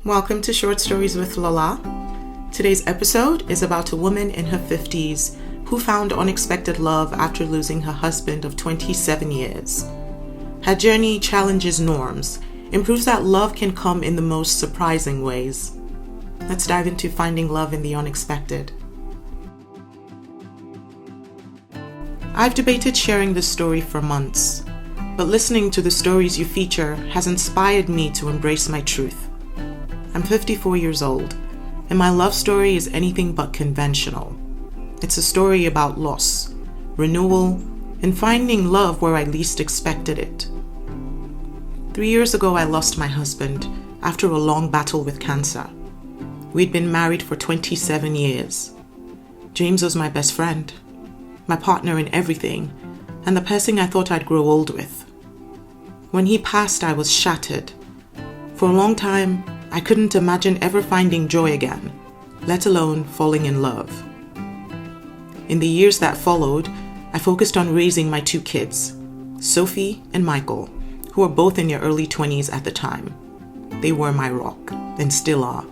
Welcome to Short Stories with Lola. Today's episode is about a woman in her 50s who found unexpected love after losing her husband of 27 years. Her journey challenges norms and proves that love can come in the most surprising ways. Let's dive into finding love in the unexpected. I've debated sharing this story for months, but listening to the stories you feature has inspired me to embrace my truth. I'm 54 years old, and my love story is anything but conventional. It's a story about loss, renewal, and finding love where I least expected it. 3 years ago, I lost my husband after a long battle with cancer. We'd been married for 27 years. James was my best friend, my partner in everything, and the person I thought I'd grow old with. When he passed, I was shattered. For a long time, I couldn't imagine ever finding joy again, let alone falling in love. In the years that followed, I focused on raising my 2 kids, Sophie and Michael, who were both in their early 20s at the time. They were my rock, and still are.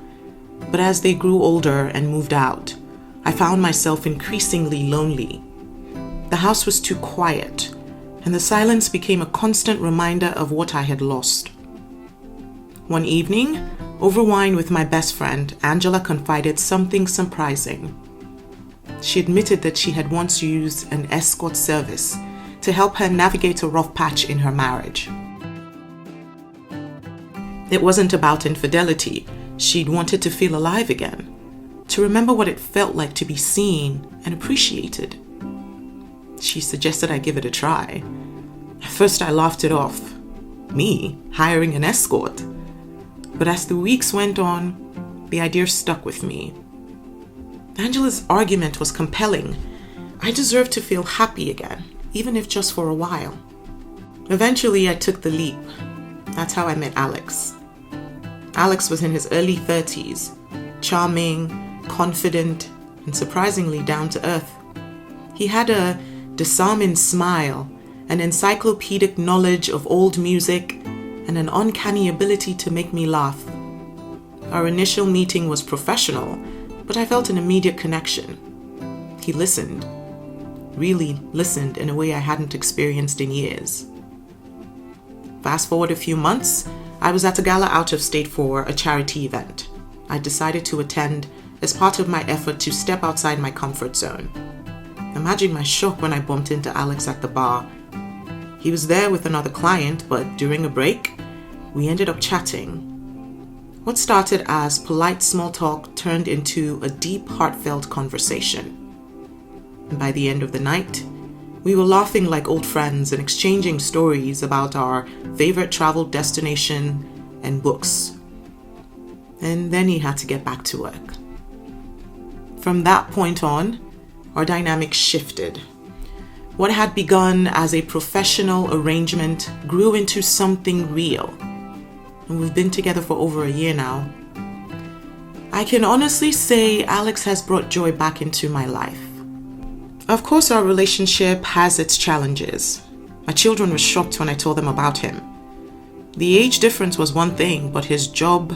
But as they grew older and moved out, I found myself increasingly lonely. The house was too quiet, and the silence became a constant reminder of what I had lost. One evening, over wine with my best friend, Angela confided something surprising. She admitted that she had once used an escort service to help her navigate a rough patch in her marriage. It wasn't about infidelity. She'd wanted to feel alive again, to remember what it felt like to be seen and appreciated. She suggested I give it a try. At first, I laughed it off. Me, hiring an escort? But as the weeks went on, the idea stuck with me. Angela's argument was compelling. I deserved to feel happy again, even if just for a while. Eventually, I took the leap. That's how I met Alex. Alex was in his early 30s, charming, confident, and surprisingly down to earth. He had a disarming smile, an encyclopedic knowledge of old music, and an uncanny ability to make me laugh. Our initial meeting was professional, but I felt an immediate connection. He listened, really listened in a way I hadn't experienced in years. Fast forward a few months, I was at a gala out of state for a charity event. I decided to attend as part of my effort to step outside my comfort zone. Imagine my shock when I bumped into Alex at the bar. He was there with another client, but during a break, we ended up chatting. What started as polite small talk turned into a deep, heartfelt conversation. And by the end of the night, we were laughing like old friends and exchanging stories about our favorite travel destination and books. And then he had to get back to work. From that point on, our dynamic shifted. What had begun as a professional arrangement grew into something real. And we've been together for over a year now. I can honestly say Alex has brought joy back into my life. Of course, our relationship has its challenges. My children were shocked when I told them about him. The age difference was one thing, but his job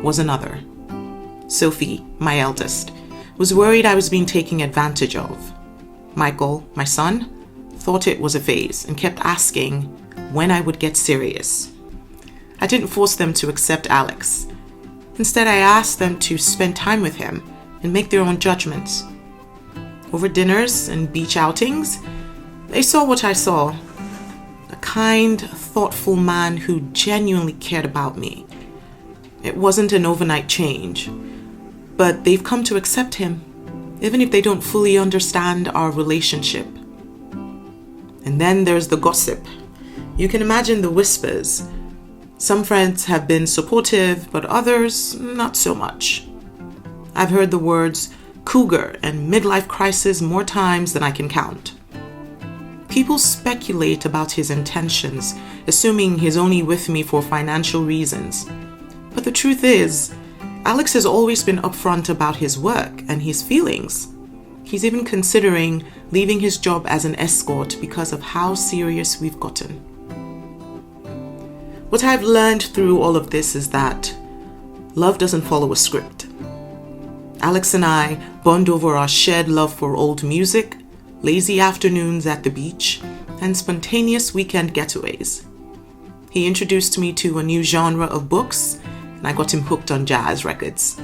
was another. Sophie, my eldest, was worried I was being taken advantage of. Michael, my son, thought it was a phase and kept asking when I would get serious. I didn't force them to accept Alex. Instead, I asked them to spend time with him and make their own judgments. Over dinners and beach outings, they saw what I saw. A kind, thoughtful man who genuinely cared about me. It wasn't an overnight change, but they've come to accept him, even if they don't fully understand our relationship. And then there's the gossip. You can imagine the whispers. Some friends have been supportive, but others, not so much. I've heard the words cougar and midlife crisis more times than I can count. People speculate about his intentions, assuming he's only with me for financial reasons. But the truth is, Alex has always been upfront about his work and his feelings. He's even considering leaving his job as an escort because of how serious we've gotten. What I've learned through all of this is that love doesn't follow a script. Alex and I bond over our shared love for old music, lazy afternoons at the beach, and spontaneous weekend getaways. He introduced me to a new genre of books, and I got him hooked on jazz records.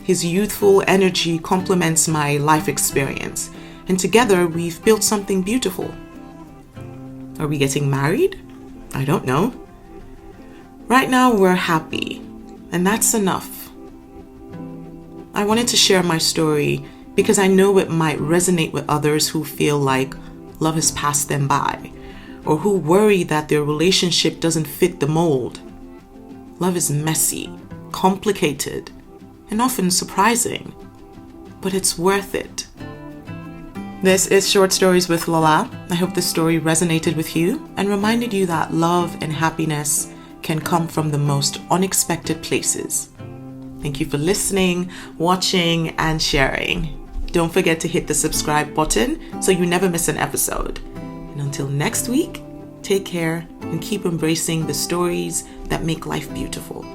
His youthful energy complements my life experience, and together we've built something beautiful. Are we getting married? I don't know. Right now we're happy, and that's enough. I wanted to share my story because I know it might resonate with others who feel like love has passed them by, or who worry that their relationship doesn't fit the mold. Love is messy, complicated, and often surprising, but it's worth it. This is Short Stories with Lola. I hope the story resonated with you and reminded you that love and happiness can come from the most unexpected places. Thank you for listening, watching, and sharing. Don't forget to hit the subscribe button so you never miss an episode. And until next week, take care and keep embracing the stories that make life beautiful.